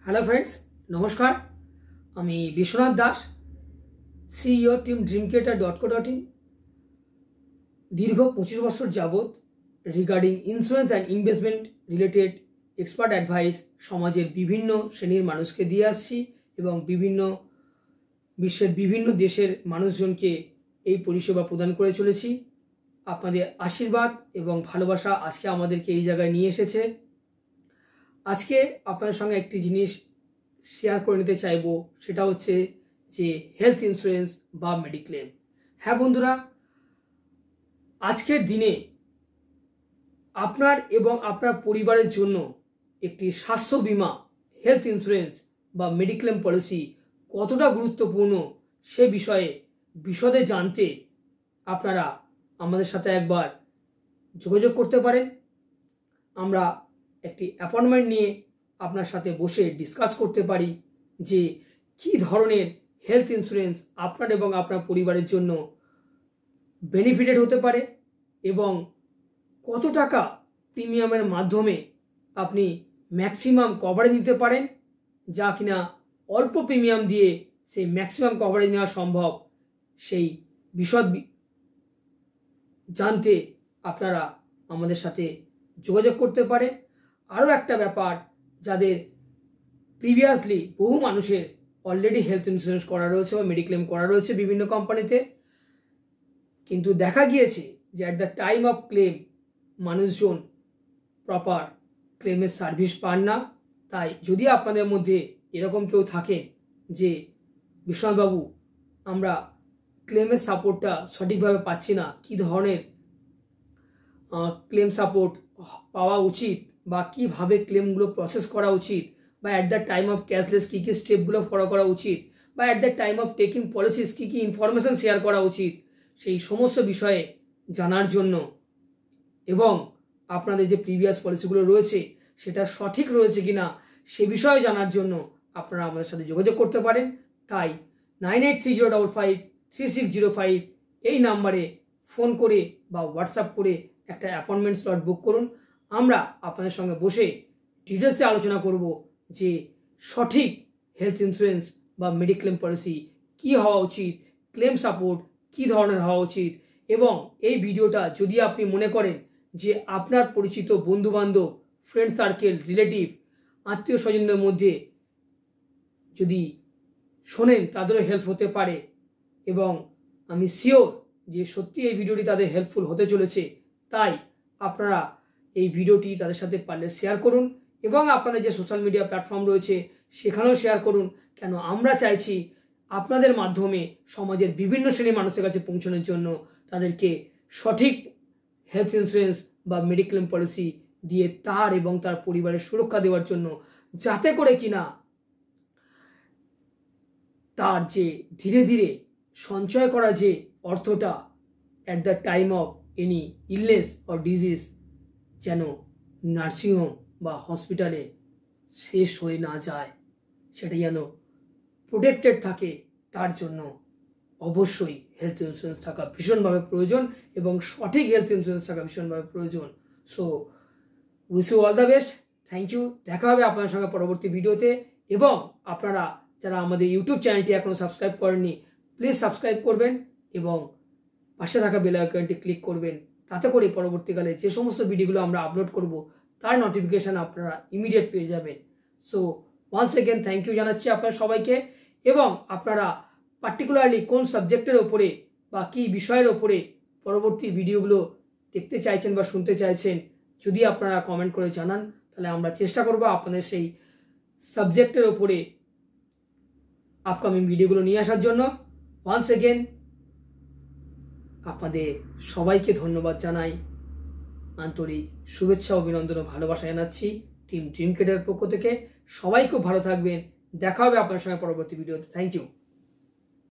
Hello friends नमस्कार আমি Biswanath Das CEO Tim dreamcreator.co.in দীর্ঘ 25 বছর যাবত regarding insurance and investment related expert advice সমাজের বিভিন্ন শ্রেণীর মানুষকে দিয়ে আসছি এবং বিভিন্ন বিশ্বের বিভিন্ন দেশের মানুষজনকে এই পরিষেবা প্রদান করে চলেছি। আপনাদের আশীর্বাদ এবং ভালোবাসা আজকে আমাদেরকে এই জায়গায় নিয়ে এসেছে। আজকে আপনাদের সঙ্গে একটি জিনিস শেয়ার করে নিতে চাইব, সেটা হচ্ছে যে হেলথ ইন্স্যুরেন্স বা মেডিক্লেম। হ্যাঁ বন্ধুরা, আজকের দিনে আপনার এবং আপনার পরিবারের জন্য একটি স্বাস্থ্য বীমা হেলথ ইন্স্যুরেন্স বা মেডিক্লেম পলিসি কতটা গুরুত্বপূর্ণ সে বিষয়ে বিশদে জানতে আপনারা আমাদের সাথে একবার যোগাযোগ করতে পারেন। আমরা একটি অ্যাপয়েন্টমেন্ট নিয়ে আপনার সাথে বসে ডিসকাস করতে পারি যে কি ধরনের হেলথ ইন্স্যুরেন্স আপনার এবং আপনার পরিবারের জন্য বেনিফিটেড হতে পারে এবং কত টাকা প্রিমিয়ামের মাধ্যমে আপনি ম্যাক্সিমাম কভারেজ নিতে পারেন, যা কিনা অল্প প্রিমিয়াম দিয়ে সেই ম্যাক্সিমাম কভারেজ নেওয়া সম্ভব। সেই বিশদ জানতে আপনারা আমাদের সাথে যোগাযোগ করতে পারেন। আরও একটা ব্যাপার, যাদের প্রিভিয়াসলি বহু মানুষের অলরেডি হেলথ ইন্স্যুরেন্স করা রয়েছে বা মেডিক্লেম করা রয়েছে বিভিন্ন কোম্পানিতে, কিন্তু দেখা গিয়েছে যে at the time of clans মানুষজন প্রপার ক্লেমের সার্ভিস পান না। তাই যদি আপনাদের মধ্যে এরকম কেউ থাকেন যে বিশ্বনাথবাবু আমরা ক্লেমের সাপোর্টটা সঠিকভাবে পাচ্ছি না, কী ধরনের ক্লেম সাপোর্ট পাওয়া উচিত বা কিভাবে ক্লেমগুলো প্রসেস করা উচিত, বা at the time of cashless কী কী স্টেপগুলো ফলো করা উচিত, বা at the time of taking policies কী কী ইনফরমেশন শেয়ার করা উচিত, সেই সমস্ত বিষয়ে জানার জন্য এবং আপনাদের যে প্রিভিয়াস পলিসিগুলো রয়েছে সেটা সঠিক রয়েছে কিনা সে বিষয়ে জানার জন্য আপনারা আমাদের সাথে যোগাযোগ করতে পারেন। তাই 9830553605 এই নাম্বারে ফোন করে বা হোয়াটসঅ্যাপ করে একটা অ্যাপয়েন্টমেন্ট স্লট বুক করুন। আমরা আপনাদের সঙ্গে বসে ডিটেলসে আলোচনা করব যে সঠিক হেলথ ইন্স্যুরেন্স বা মেডিক্লেম পলিসি কী হওয়া উচিত, ক্লেম সাপোর্ট কী ধরনের হওয়া উচিত। এবং এই ভিডিওটা যদি আপনি মনে করেন যে আপনার পরিচিত বন্ধুবান্ধব, ফ্রেন্ড সার্কেল, রিলেটিভ, আত্মীয় স্বজনদের মধ্যে যদি শোনেন তাদেরও হেল্প হতে পারে, এবং আমি শিওর যে সত্যি এই ভিডিওটি তাদের হেল্পফুল হতে চলেছে, তাই আপনারা এই ভিডিওটি তাদের সাথে পারলে শেয়ার করুন এবং আপনাদের যে সোশ্যাল মিডিয়া প্ল্যাটফর্ম রয়েছে সেখানেও শেয়ার করুন। কেন আমরা চাইছি আপনাদের মাধ্যমে সমাজের বিভিন্ন শ্রেণীর মানুষের কাছে পৌঁছানোর জন্য তাদেরকে সঠিক হেলথ ইন্স্যুরেন্স বা মেডিক্লেম পলিসি দিয়ে তার এবং তার পরিবারের সুরক্ষা দেওয়ার জন্য, যাতে করে কিনা তার যে ধীরে ধীরে সঞ্চয় করা যে অর্থটা at the time of any illness or disease যেন নার্সিংহোম বা হসপিটালে শেষ হয়ে না যায়, সেটা যেন প্রোটেক্টেড থাকে, তার জন্য অবশ্যই হেলথ ইন্স্যুরেন্স থাকা ভীষণভাবে প্রয়োজন এবং সঠিক হেলথ ইন্স্যুরেন্স থাকা ভীষণভাবে প্রয়োজন। So wish you all the best. Thank you. দেখা হবে আপনার সঙ্গে পরবর্তী ভিডিওতে। এবং আপনারা যারা আমাদের ইউটিউব চ্যানেলটি এখনও সাবস্ক্রাইব করেননি, প্লিজ সাবস্ক্রাইব করবেন এবং পাশে থাকা বেল আইকনটি ক্লিক করবেন। তাতে করে পরবর্তীকালে যে সমস্ত ভিডিওগুলো আমরা আপলোড করব তার নোটিফিকেশান আপনারা ইমিডিয়েট পেয়ে যাবেন। So once again thank you জানাচ্ছি আপনার সবাইকে। এবং আপনারা পার্টিকুলারলি কোন সাবজেক্টের ওপরে বা কী বিষয়ের ওপরে পরবর্তী ভিডিওগুলো দেখতে চাইছেন বা শুনতে চাইছেন, যদি আপনারা কমেন্ট করে জানান, তাহলে আমরা চেষ্টা করব আপনাদের সেই সাবজেক্টের ওপরে আপকামিং ভিডিওগুলো নিয়ে আসার জন্য। ওয়ান্স এগেন আপনাদের সবাইকে ধন্যবাদ জানাই, আন্তরিক শুভেচ্ছা, অভিনন্দন ও ভালোবাসা জানাচ্ছি টিম ড্রিম ক্রিয়েটরের পক্ষ থেকে। সবাই খুব ভালো থাকবেন। দেখা হবে আপনার সঙ্গে পরবর্তী ভিডিওতে। Thank you.